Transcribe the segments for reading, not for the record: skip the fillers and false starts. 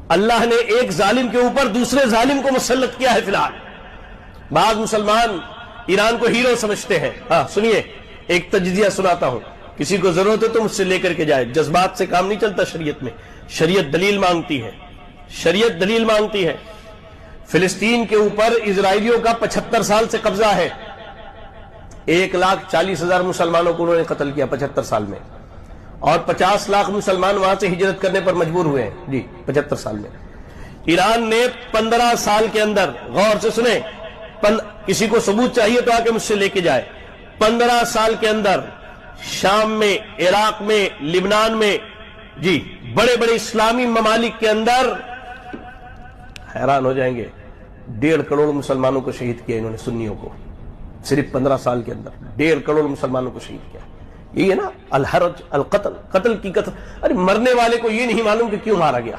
اللہ نے ایک ظالم کے اوپر دوسرے ظالم کو مسلط کیا ہے. فی الحال بعض مسلمان ایران کو ہیرو سمجھتے ہیں. سنیے ایک تجزیہ سناتا ہوں, کسی کو ضرورت ہے تو مجھ سے لے کر کے جائے. جذبات سے کام نہیں چلتا شریعت میں, شریعت دلیل مانگتی ہے, شریعت دلیل مانگتی ہے. فلسطین کے اوپر اسرائیلیوں کا 75 سال سے قبضہ ہے. 1,40,000 مسلمانوں کو انہوں نے قتل کیا 75 سال میں, اور 50 لاکھ مسلمان وہاں سے ہجرت کرنے پر مجبور ہوئے ہیں. جی 75 سال میں. ایران نے 15 سال کے اندر, غور سے سنیں, کسی کو ثبوت چاہیے تو آ کے مجھ سے لے کے جائے, 15 سال کے اندر شام میں, عراق میں, لبنان میں, جی بڑے بڑے اسلامی ممالک کے اندر, حیران ہو جائیں گے, 1.5 کروڑ مسلمانوں کو شہید کیا انہوں نے, سنیوں کو, صرف 15 سال کے اندر 1.5 کروڑ مسلمانوں کو شہید کیا. یہ ہے نا الحرج القتل, قتل کی قتل. ارے مرنے والے کو یہ نہیں معلوم کہ کیوں مارا گیا,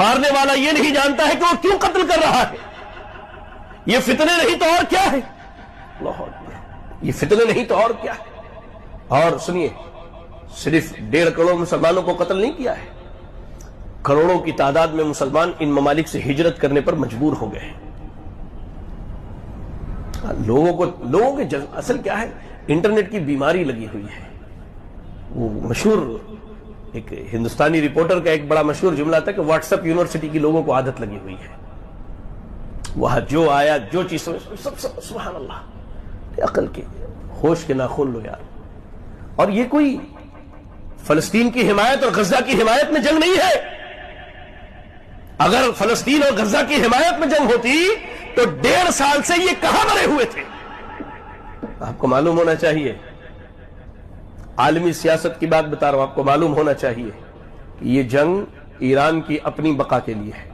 مارنے والا یہ نہیں جانتا ہے کہ وہ کیوں قتل کر رہا ہے. یہ فتنے نہیں تو اور کیا ہے, یہ فتنے نہیں تو اور کیا ہے. اور سنیے, صرف 1.5 کروڑ مسلمانوں کو قتل نہیں کیا ہے, کروڑوں کی تعداد میں مسلمان ان ممالک سے ہجرت کرنے پر مجبور ہو گئے ہیں. لوگوں کے اصل کیا ہے, انٹرنیٹ کی بیماری لگی ہوئی ہے. وہ مشہور ایک ہندوستانی رپورٹر کا ایک بڑا مشہور جملہ تھا کہ واٹس ایپ یونیورسٹی کی لوگوں کو عادت لگی ہوئی ہے. وہاں جو آیا جو چیز سب سبحان اللہ, عقل کے ہوش کے ناخن لو یار. اور یہ کوئی فلسطین کی حمایت اور غزہ کی حمایت میں جنگ نہیں ہے. اگر فلسطین اور غزہ کی حمایت میں جنگ ہوتی تو 1.5 سال سے یہ کہاں مرے ہوئے تھے. آپ کو معلوم ہونا چاہیے, عالمی سیاست کی بات بتا رہا ہوں, آپ کو معلوم ہونا چاہیے کہ یہ جنگ ایران کی اپنی بقا کے لیے ہے.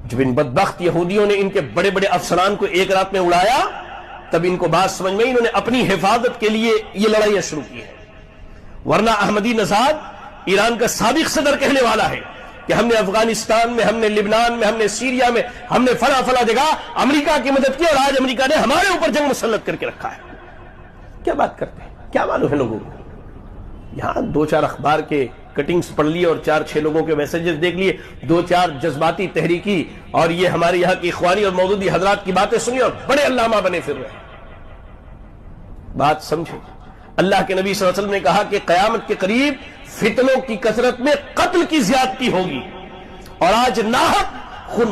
جب ان بدبخت یہودیوں نے ان کے بڑے بڑے افسران کو ایک رات میں اڑایا, تب ان کو بات سمجھ میں, انہوں نے اپنی حفاظت کے لیے یہ لڑائیاں شروع کی ہے. ورنہ احمدی نژاد ایران کا سابق صدر کہنے والا ہے کہ ہم نے افغانستان میں, ہم نے لبنان میں, ہم نے سیریا میں, ہم نے فلاں جگہ امریکہ کی مدد کی, اور آج امریکہ نے ہمارے اوپر جنگ مسلط کر کے رکھا ہے. کیا بات کرتے ہیں, کیا معلوم ہے لوگوں کو. یہاں 2-4 اخبار کے کٹنگز پڑھ لیے اور 4-6 لوگوں کے میسیجز دیکھ لیے, 2-4 جذباتی تحریکی اور یہ ہمارے یہاں کی اخوانی اور مودودی حضرات کی باتیں سنی اور بڑے علامہ بنے پھر رہے ہیں. بات سمجھو, اللہ کے نبی صلی اللہ علیہ وسلم نے کہا کہ قیامت کے قریب فتنوں کی کثرت میں قتل کی زیادتی ہوگی, اور آج ناحق خون